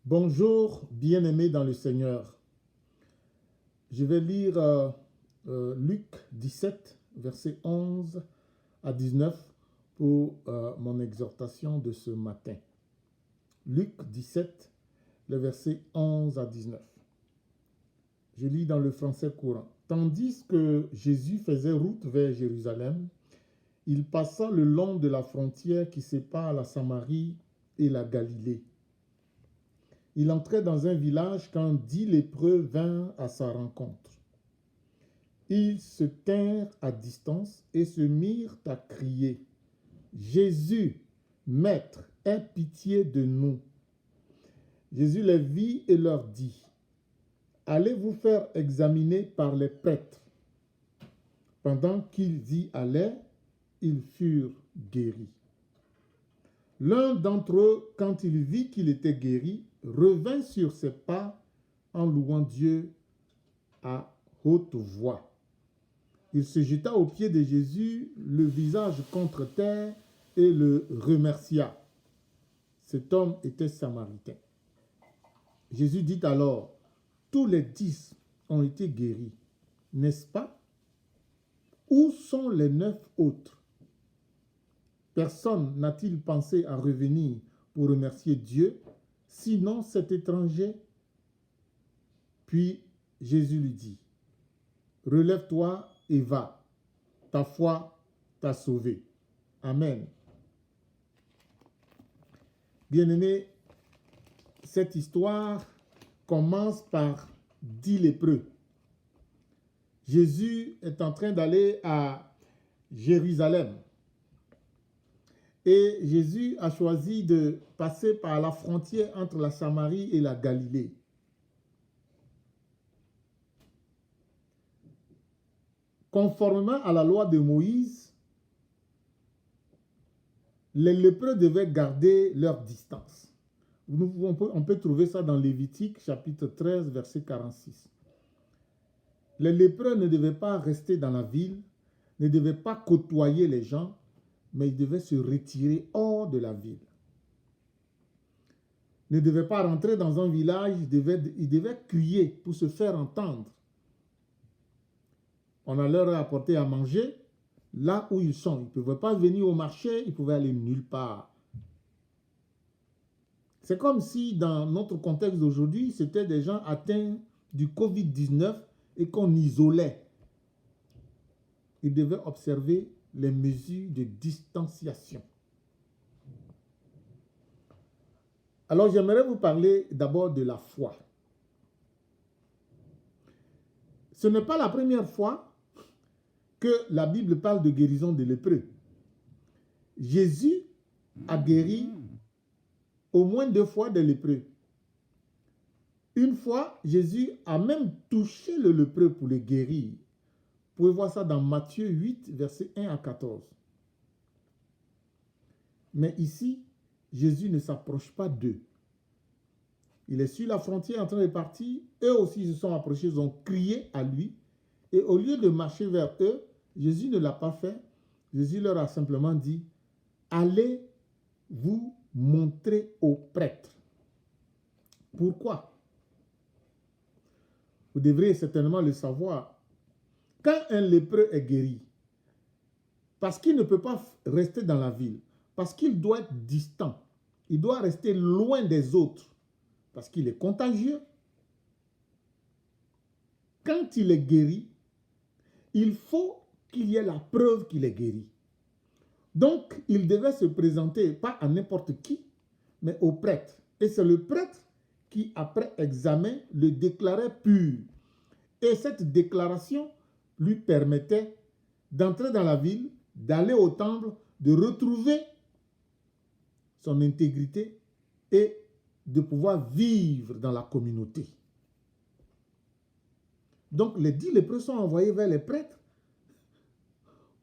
Bonjour, bien-aimés dans le Seigneur. Je vais lire Luc 17, versets 11 à 19 pour mon exhortation de ce matin. Luc 17, le verset 11 à 19. Je lis dans le français courant. Tandis que Jésus faisait route vers Jérusalem, il passa le long de la frontière qui sépare la Samarie et la Galilée. Il entrait dans un village quand 10 lépreux vinrent à sa rencontre. Ils se tinrent à distance et se mirent à crier « Jésus, Maître, aie pitié de nous !» Jésus les vit et leur dit « Allez vous faire examiner par les prêtres. » Pendant qu'ils y allaient, ils furent guéris. L'un d'entre eux, quand il vit qu'il était guéri, revint sur ses pas en louant Dieu à haute voix. Il se jeta aux pieds de Jésus, le visage contre terre, et le remercia. Cet homme était samaritain. Jésus dit alors, « Tous les 10 ont été guéris, n'est-ce pas? Où sont les 9 autres? Personne n'a-t-il pensé à revenir pour remercier Dieu, sinon cet étranger? » Puis Jésus lui dit, « Relève-toi et va, ta foi t'a sauvé. » Amen. Bien-aimés, cette histoire commence par 10 lépreux. Jésus est en train d'aller à Jérusalem. Et Jésus a choisi de passer par la frontière entre la Samarie et la Galilée. Conformément à la loi de Moïse, les lépreux devaient garder leur distance. On peut trouver ça dans Lévitique, chapitre 13, verset 46. Les lépreux ne devaient pas rester dans la ville, ne devaient pas côtoyer les gens, mais ils devaient se retirer hors de la ville. Ils ne devaient pas rentrer dans un village, ils devaient crier pour se faire entendre. On a leur apporté à manger là où ils sont. Ils ne pouvaient pas venir au marché, ils pouvaient aller nulle part. C'est comme si dans notre contexte d'aujourd'hui, c'était des gens atteints du Covid-19 et qu'on isolait. Ils devaient observer les mesures de distanciation. Alors, j'aimerais vous parler d'abord de la foi. Ce n'est pas la première fois que la Bible parle de guérison des lépreux. Jésus a guéri au moins 2 fois des lépreux. Une fois, Jésus a même touché le lépreux pour le guérir. Vous pouvez voir ça dans Matthieu 8, versets 1 à 14. Mais ici, Jésus ne s'approche pas d'eux. Il est sur la frontière en train de partir. Eux aussi se sont approchés, ils ont crié à lui. Et au lieu de marcher vers eux, Jésus ne l'a pas fait. Jésus leur a simplement dit, « Allez vous montrer aux prêtres. » Pourquoi? Vous devriez certainement le savoir. Quand un lépreux est guéri, parce qu'il ne peut pas rester dans la ville, parce qu'il doit être distant, il doit rester loin des autres, parce qu'il est contagieux. Quand il est guéri, il faut qu'il y ait la preuve qu'il est guéri. Donc, il devait se présenter, pas à n'importe qui, mais au prêtre. Et c'est le prêtre qui, après examen, le déclarait pur. Et cette déclaration lui permettait d'entrer dans la ville, d'aller au temple, de retrouver son intégrité et de pouvoir vivre dans la communauté. Donc, les 10 lépreux sont envoyés vers les prêtres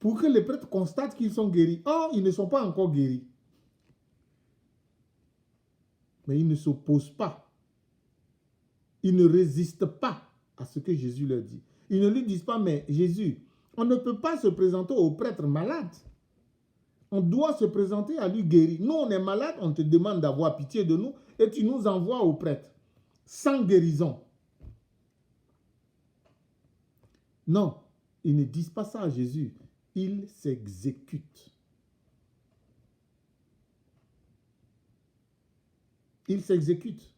pour que les prêtres constatent qu'ils sont guéris. Or, ils ne sont pas encore guéris. Mais ils ne s'opposent pas. Ils ne résistent pas à ce que Jésus leur dit. Ils ne lui disent pas, mais Jésus, on ne peut pas se présenter aux prêtres malades. On doit se présenter à lui guéri. Nous, on est malade, on te demande d'avoir pitié de nous et tu nous envoies au prêtre sans guérison. Non, ils ne disent pas ça à Jésus. Ils s'exécutent. Ils s'exécutent.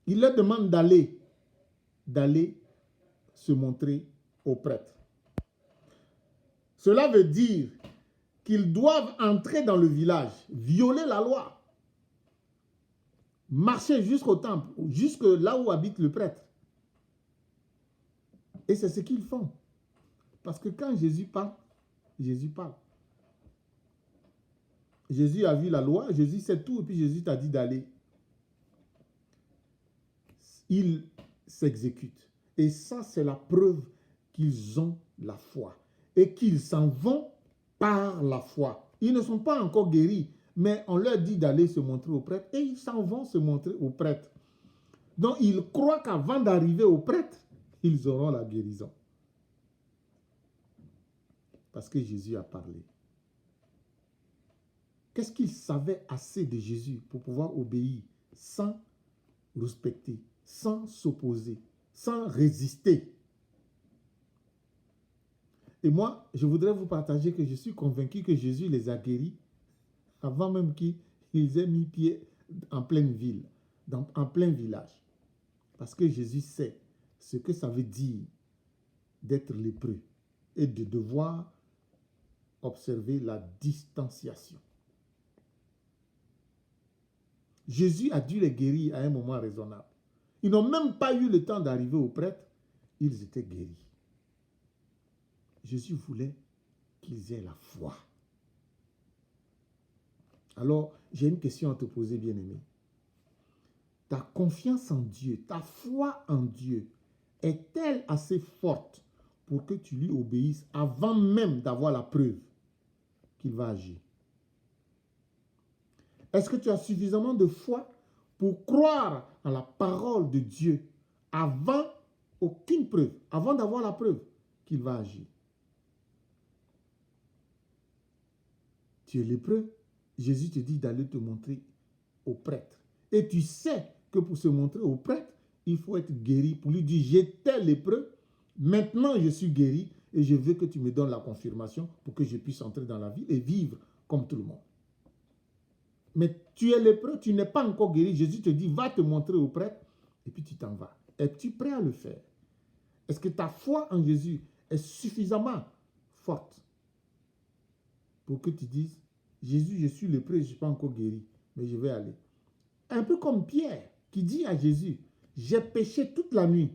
Il leur demande d'aller se montrer au prêtre. Cela veut dire qu'ils doivent entrer dans le village, violer la loi, marcher jusqu'au temple, jusque là où habite le prêtre. Et c'est ce qu'ils font. Parce que quand Jésus parle, Jésus parle. Jésus a vu la loi, Jésus sait tout, et puis Jésus t'a dit d'aller. Ils s'exécutent. Et ça, c'est la preuve qu'ils ont la foi. Et qu'ils s'en vont par la foi. Ils ne sont pas encore guéris, mais on leur dit d'aller se montrer au prêtre et ils s'en vont se montrer au prêtre. Donc, ils croient qu'avant d'arriver au prêtre, ils auront la guérison. Parce que Jésus a parlé. Qu'est-ce qu'ils savaient assez de Jésus pour pouvoir obéir sans respecter, sans s'opposer, sans résister? Et moi, je voudrais vous partager que je suis convaincu que Jésus les a guéris avant même qu'ils aient mis pied en pleine ville, en plein village. Parce que Jésus sait ce que ça veut dire d'être lépreux et de devoir observer la distanciation. Jésus a dû les guérir à un moment raisonnable. Ils n'ont même pas eu le temps d'arriver au prêtre, ils étaient guéris. Jésus voulait qu'ils aient la foi. Alors, j'ai une question à te poser, bien-aimé. Ta confiance en Dieu, ta foi en Dieu, est-elle assez forte pour que tu lui obéisses avant même d'avoir la preuve qu'il va agir? Est-ce que tu as suffisamment de foi pour croire à la parole de Dieu avant aucune preuve, avant d'avoir la preuve qu'il va agir? Tu es lépreux, Jésus te dit d'aller te montrer au prêtre. Et tu sais que pour se montrer au prêtre, il faut être guéri. Pour lui dire, j'étais lépreux, maintenant je suis guéri et je veux que tu me donnes la confirmation pour que je puisse entrer dans la vie et vivre comme tout le monde. Mais tu es lépreux, tu n'es pas encore guéri. Jésus te dit, va te montrer au prêtre et puis tu t'en vas. Es-tu prêt à le faire? Est-ce que ta foi en Jésus est suffisamment forte pour que tu dises, Jésus, je suis lépreux, je ne suis pas encore guéri, mais je vais aller. Un peu comme Pierre qui dit à Jésus, j'ai péché toute la nuit,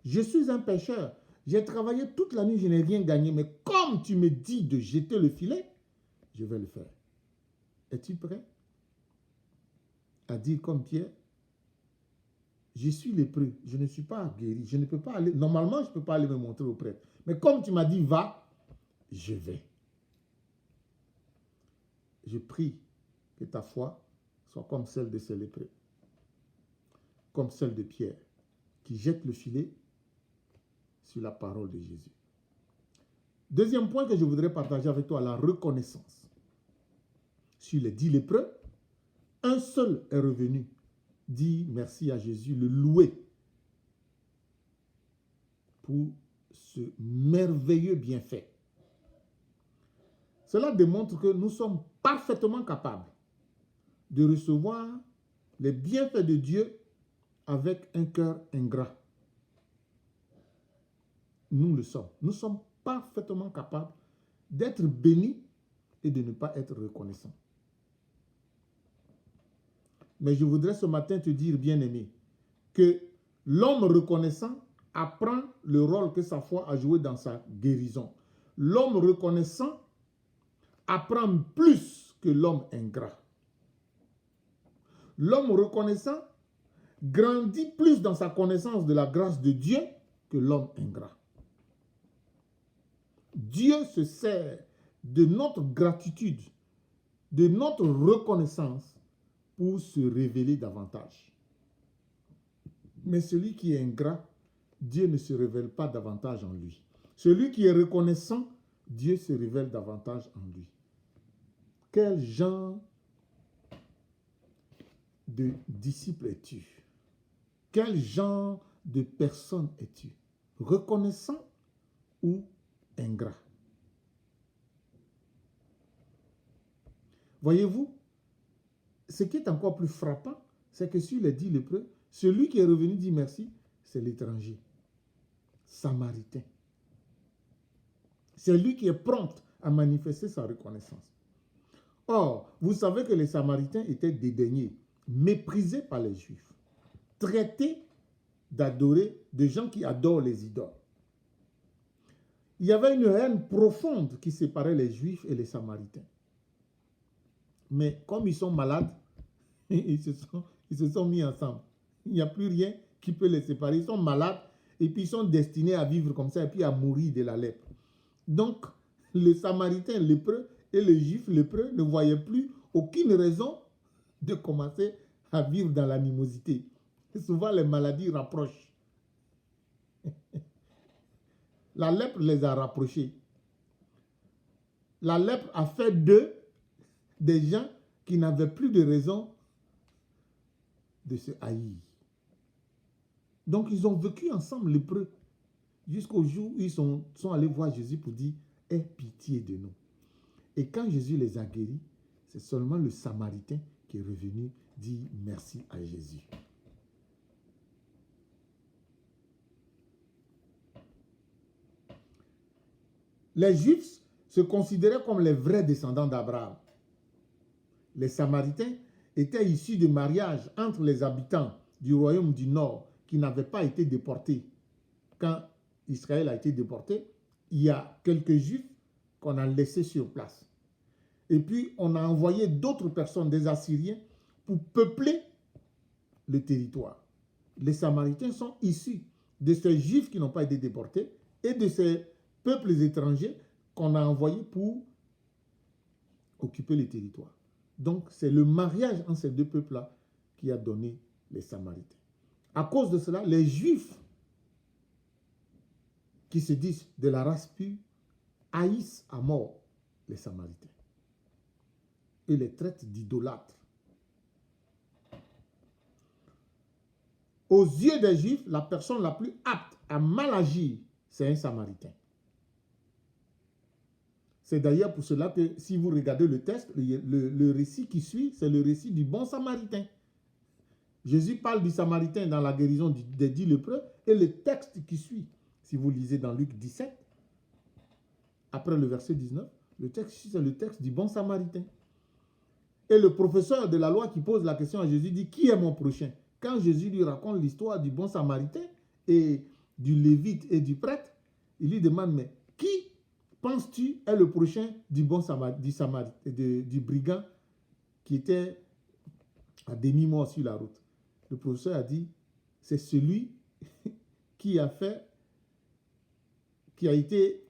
je suis un pécheur, j'ai travaillé toute la nuit, je n'ai rien gagné, mais comme tu me dis de jeter le filet, je vais le faire. Es-tu prêt à dire comme Pierre, je suis lépreux, je ne suis pas guéri, je ne peux pas aller, normalement je ne peux pas aller me montrer au prêtre, mais comme tu m'as dit va, je vais. Je prie que ta foi soit comme celle de ces lépreux, comme celle de Pierre, qui jette le filet sur la parole de Jésus. Deuxième point que je voudrais partager avec toi, la reconnaissance. Sur les 10 lépreux, un seul est revenu, dit merci à Jésus, le louer pour ce merveilleux bienfait. Cela démontre que nous sommes parfaitement capables de recevoir les bienfaits de Dieu avec un cœur ingrat. Nous le sommes. Nous sommes parfaitement capables d'être bénis et de ne pas être reconnaissants. Mais je voudrais ce matin te dire, bien-aimé, que l'homme reconnaissant apprend le rôle que sa foi a joué dans sa guérison. L'homme reconnaissant apprend plus que l'homme ingrat. L'homme reconnaissant grandit plus dans sa connaissance de la grâce de Dieu que l'homme ingrat. Dieu se sert de notre gratitude, de notre reconnaissance pour se révéler davantage. Mais celui qui est ingrat Dieu ne se révèle pas davantage en lui. Celui qui est reconnaissant, Dieu se révèle davantage en lui. Quel genre de disciple es-tu? Quel genre de personne es-tu? Reconnaissant ou ingrat? Voyez-vous, ce qui est encore plus frappant, c'est que sur les 10 lépreux, celui qui est revenu dire merci, c'est l'étranger, samaritain. C'est lui qui est prompt à manifester sa reconnaissance. Or, vous savez que les Samaritains étaient dédaignés, méprisés par les Juifs, traités d'adorer, de gens qui adorent les idoles. Il y avait une haine profonde qui séparait les Juifs et les Samaritains. Mais comme ils sont malades, ils se sont mis ensemble. Il n'y a plus rien qui peut les séparer. Ils sont malades et puis ils sont destinés à vivre comme ça et puis à mourir de la lèpre. Donc, les Samaritains lépreux et les Juifs lépreux ne voyaient plus aucune raison de commencer à vivre dans l'animosité. Souvent, les maladies rapprochent. La lèpre les a rapprochés. La lèpre a fait d'eux des gens qui n'avaient plus de raison de se haïr. Donc, ils ont vécu ensemble lépreux jusqu'au jour où ils sont allés voir Jésus pour dire « Aie pitié de nous ». Et quand Jésus les a guéris, c'est seulement le Samaritain qui est revenu dire merci à Jésus. Les Juifs se considéraient comme les vrais descendants d'Abraham. Les Samaritains étaient issus de mariages entre les habitants du royaume du Nord qui n'avaient pas été déportés. Quand Israël a été déporté, il y a quelques Juifs qu'on a laissés sur place. Et puis, on a envoyé d'autres personnes, des Assyriens, pour peupler le territoire. Les Samaritains sont issus de ces Juifs qui n'ont pas été déportés et de ces peuples étrangers qu'on a envoyés pour occuper le territoire. Donc, c'est le mariage entre ces deux peuples-là qui a donné les Samaritains. À cause de cela, les Juifs qui se disent de la race pure haïssent à mort les Samaritains et les traitent d'idolâtres. Aux yeux des Juifs, la personne la plus apte à mal agir, c'est un Samaritain. C'est d'ailleurs pour cela que si vous regardez le texte, le récit qui suit, c'est le récit du bon Samaritain. Jésus parle du Samaritain dans la guérison des 10 lépreux et le texte qui suit, si vous lisez dans Luc 17, après le verset 19, le texte, c'est le texte du bon Samaritain. Et le professeur de la loi qui pose la question à Jésus dit « Qui est mon prochain ?» Quand Jésus lui raconte l'histoire du bon Samaritain et du Lévite et du prêtre, il lui demande « Mais qui penses-tu est le prochain du bon du brigand qui était à demi-mort sur la route ?» Le professeur a dit « C'est celui qui a été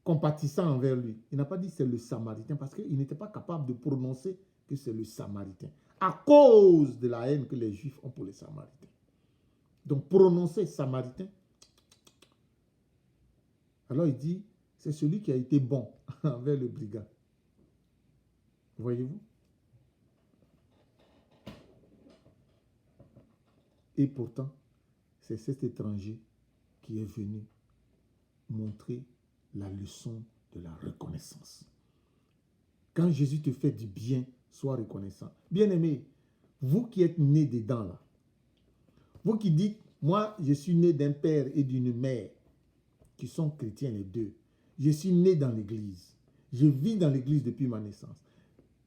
compatissant envers lui. » Il n'a pas dit c'est le Samaritain parce qu'il n'était pas capable de prononcer que c'est le Samaritain à cause de la haine que les Juifs ont pour les Samaritains. Donc prononcer Samaritain, alors il dit c'est celui qui a été bon envers le brigand. Voyez-vous? Et pourtant, c'est cet étranger qui est venu montrer la leçon de la reconnaissance. Quand Jésus te fait du bien, sois reconnaissant. Bien-aimé, vous qui êtes nés dedans là, vous qui dites, moi je suis né d'un père et d'une mère qui sont chrétiens les deux. Je suis né dans l'église. Je vis dans l'église depuis ma naissance.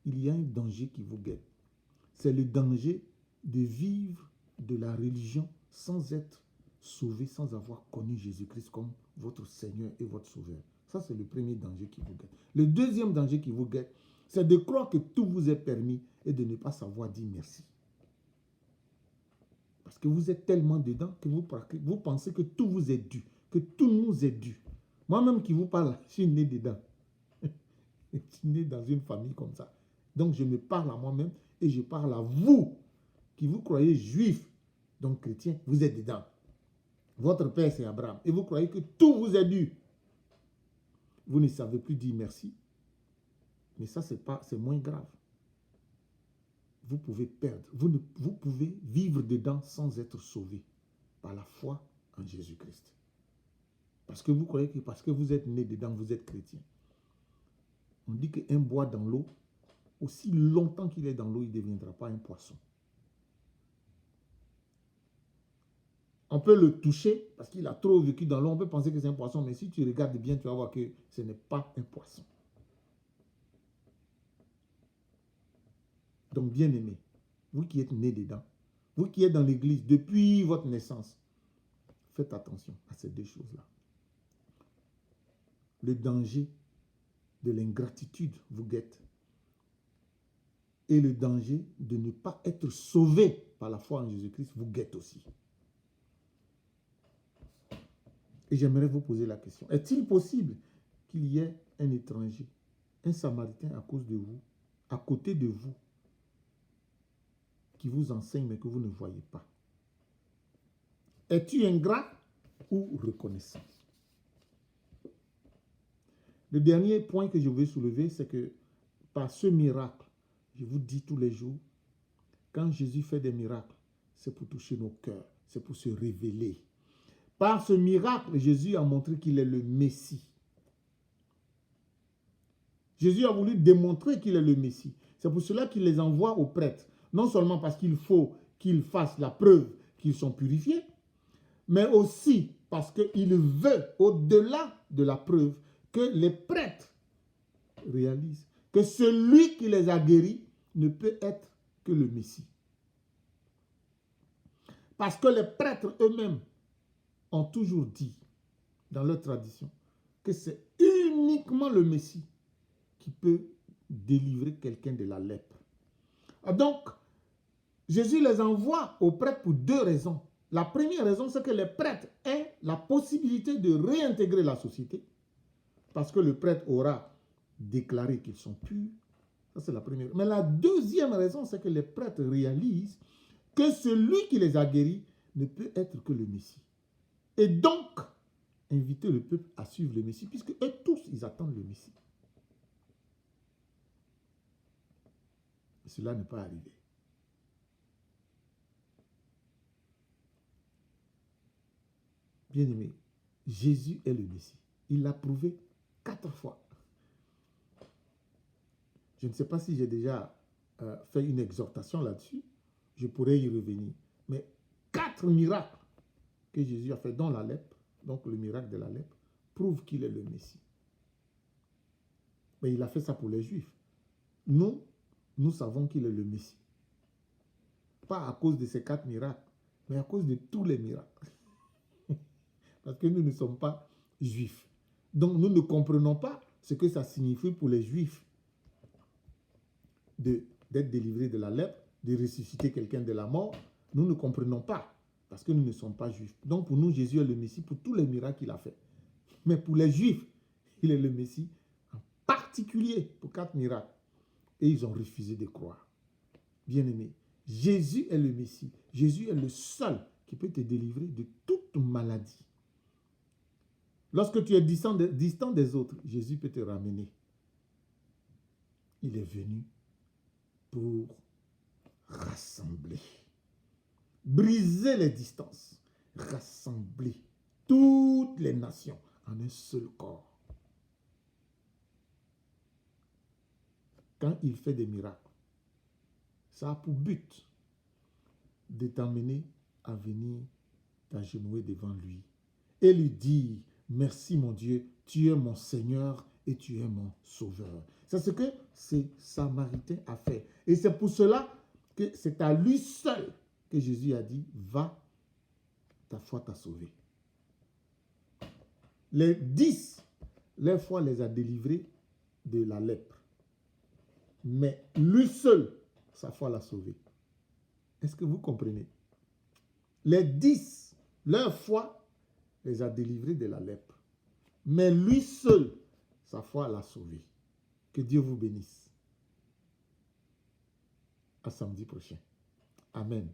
Il y a un danger qui vous guette. C'est le danger de vivre de la religion sans être sauvé, sans avoir connu Jésus-Christ comme votre Seigneur et votre Sauveur. Ça, c'est le premier danger qui vous guette. Le deuxième danger qui vous guette, c'est de croire que tout vous est permis et de ne pas savoir dire merci. Parce que vous êtes tellement dedans que vous pensez que tout vous est dû, que tout nous est dû. Moi-même qui vous parle, je suis né dedans. Je suis né dans une famille comme ça. Donc je me parle à moi-même et je parle à vous qui vous croyez juifs, donc chrétiens, vous êtes dedans. Votre père, c'est Abraham. Et vous croyez que tout vous est dû. Vous ne savez plus dire merci. Mais ça, c'est moins grave. Vous pouvez perdre. Vous pouvez vivre dedans sans être sauvé par la foi en Jésus-Christ. Parce que vous croyez que parce que vous êtes né dedans, vous êtes chrétien. On dit qu'un bois dans l'eau, aussi longtemps qu'il est dans l'eau, il ne deviendra pas un poisson. On peut le toucher parce qu'il a trop vécu dans l'eau. On peut penser que c'est un poisson, mais si tu regardes bien, tu vas voir que ce n'est pas un poisson. Donc, bien aimé, vous qui êtes né dedans, vous qui êtes dans l'église depuis votre naissance, faites attention à ces deux choses-là. Le danger de l'ingratitude vous guette et le danger de ne pas être sauvé par la foi en Jésus-Christ vous guette aussi. Et j'aimerais vous poser la question. Est-il possible qu'il y ait un étranger, un Samaritain à cause de vous, à côté de vous, qui vous enseigne mais que vous ne voyez pas? Es-tu ingrat ou reconnaissant? Le dernier point que je veux soulever, c'est que par ce miracle, je vous dis tous les jours, quand Jésus fait des miracles, c'est pour toucher nos cœurs, c'est pour se révéler. Par ce miracle, Jésus a montré qu'il est le Messie. Jésus a voulu démontrer qu'il est le Messie. C'est pour cela qu'il les envoie aux prêtres. Non seulement parce qu'il faut qu'ils fassent la preuve qu'ils sont purifiés, mais aussi parce qu'il veut, au-delà de la preuve, que les prêtres réalisent que celui qui les a guéris ne peut être que le Messie. Parce que les prêtres eux-mêmes ont toujours dit, dans leur tradition, que c'est uniquement le Messie qui peut délivrer quelqu'un de la lèpre. Donc, Jésus les envoie aux prêtres pour deux raisons. La première raison, c'est que les prêtres aient la possibilité de réintégrer la société, parce que le prêtre aura déclaré qu'ils sont purs. Ça, c'est la première. Mais la deuxième raison, c'est que les prêtres réalisent que celui qui les a guéris ne peut être que le Messie. Et donc, inviter le peuple à suivre le Messie, puisque eux tous, ils attendent le Messie. Et cela n'est pas arrivé. Bien-aimé, Jésus est le Messie. Il l'a prouvé 4 fois. Je ne sais pas si j'ai déjà fait une exhortation là-dessus. Je pourrais y revenir. Mais 4 miracles que Jésus a fait dans la lèpre, donc le miracle de la lèpre, prouve qu'il est le Messie. Mais il a fait ça pour les Juifs. Nous savons qu'il est le Messie. Pas à cause de ces 4 miracles, mais à cause de tous les miracles. Parce que nous ne sommes pas Juifs. Donc nous ne comprenons pas ce que ça signifie pour les Juifs d'être délivrés de la lèpre, de ressusciter quelqu'un de la mort. Nous ne comprenons pas parce que nous ne sommes pas Juifs. Donc pour nous, Jésus est le Messie pour tous les miracles qu'il a fait. Mais pour les Juifs, il est le Messie en particulier pour 4 miracles. Et ils ont refusé de croire. Bien-aimé, Jésus est le Messie. Jésus est le seul qui peut te délivrer de toute maladie. Lorsque tu es distant des autres, Jésus peut te ramener. Il est venu pour rassembler, briser les distances, rassembler toutes les nations en un seul corps. Quand il fait des miracles, ça a pour but de t'amener à venir t'agenouiller devant lui et lui dire: merci mon Dieu, tu es mon Seigneur et tu es mon Sauveur. C'est ce que ce Samaritain a fait. Et c'est pour cela que c'est à lui seul que Jésus a dit: va, ta foi t'a sauvé. Les 10, leur foi les a délivrés de la lèpre. Mais lui seul, sa foi l'a sauvé. Est-ce que vous comprenez? Les 10, leur foi les a délivrés de la lèpre. Mais lui seul, sa foi l'a sauvé. Que Dieu vous bénisse. À samedi prochain. Amen.